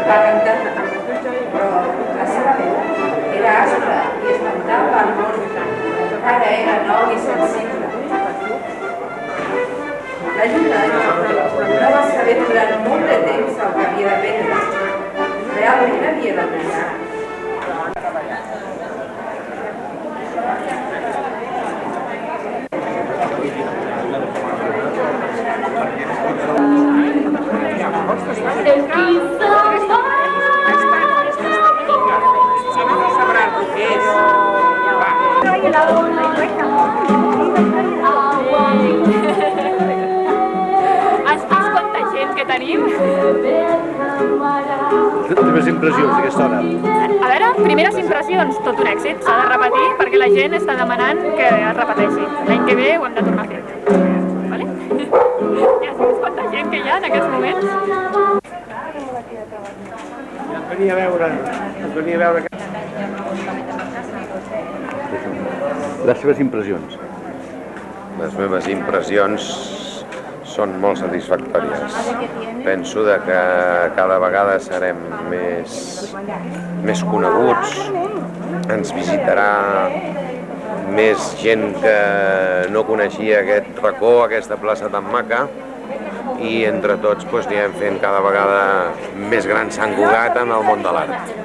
va cantar però la seva veu era aspra i es notava al món. Ara era nou i sensible. L'ajudant no va saber durant molt de temps el que havia d'aprendre. Realment havia d'aprendre. Has vist quanta gent que tenim? Teves impressions d'aquesta hora? A veure, primeres impressions, tot un èxit. S'ha de repetir perquè la gent està demanant que es repeteixi. L'any que ve ho hem de tornar a fer. Vale? Ja has vist quanta gent que hi ha en aquests moments? Ja et venia a veure. Les seves impressions. Les meves impressions són molt satisfactòries. Penso que cada vegada serem més coneguts, ens visitarà més gent que no coneixia aquest racó, aquesta plaça tan maca, i entre tots anirem fent cada vegada més gran Sant Cugat en el món de l'art.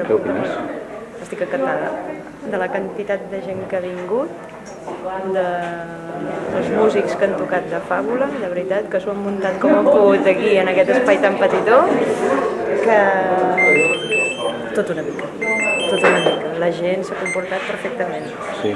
Què opines? Estic encantada de la quantitat de gent que ha vingut, dels músics que han tocat de Fàbula, de veritat, que s'ho han muntat com han pogut aquí en aquest espai tan petitó, que tot una mica. La gent s'ha comportat perfectament. Sí.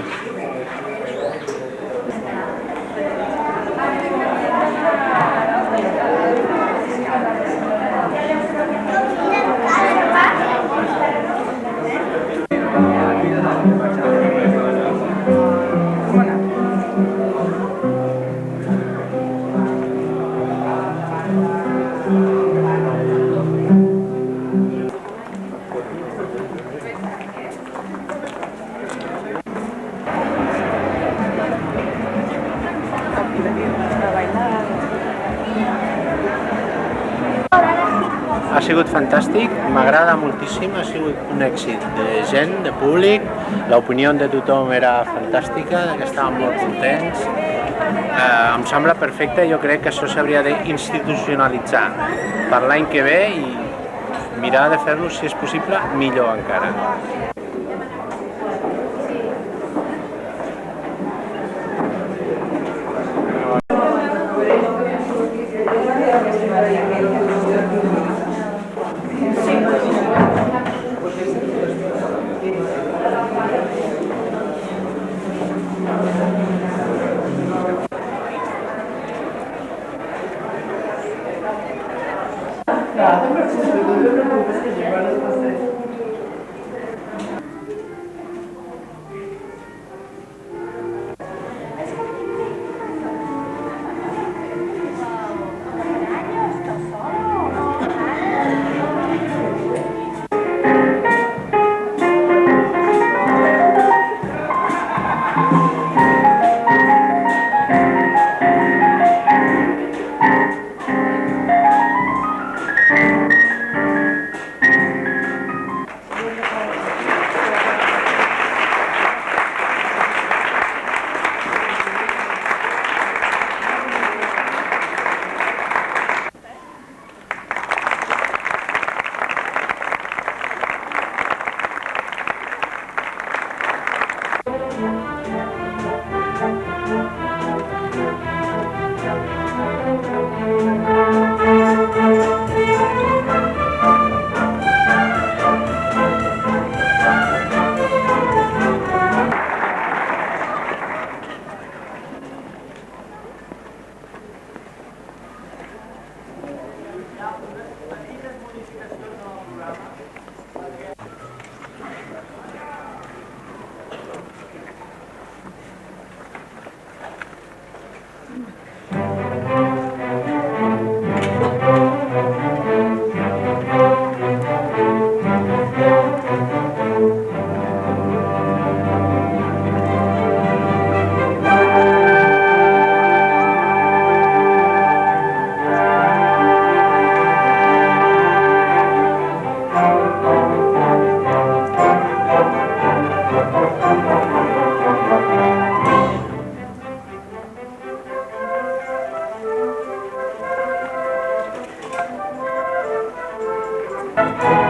Ha sigut fantàstic, m'agrada moltíssim, ha sigut un èxit de gent, de públic, l'opinió de tothom era fantàstica, que estàvem molt contents. Em sembla perfecte, jo crec que això s'hauria d'institucionalitzar per l'any que ve i mirar de fer-lo, si és possible, millor encara. Gràcies.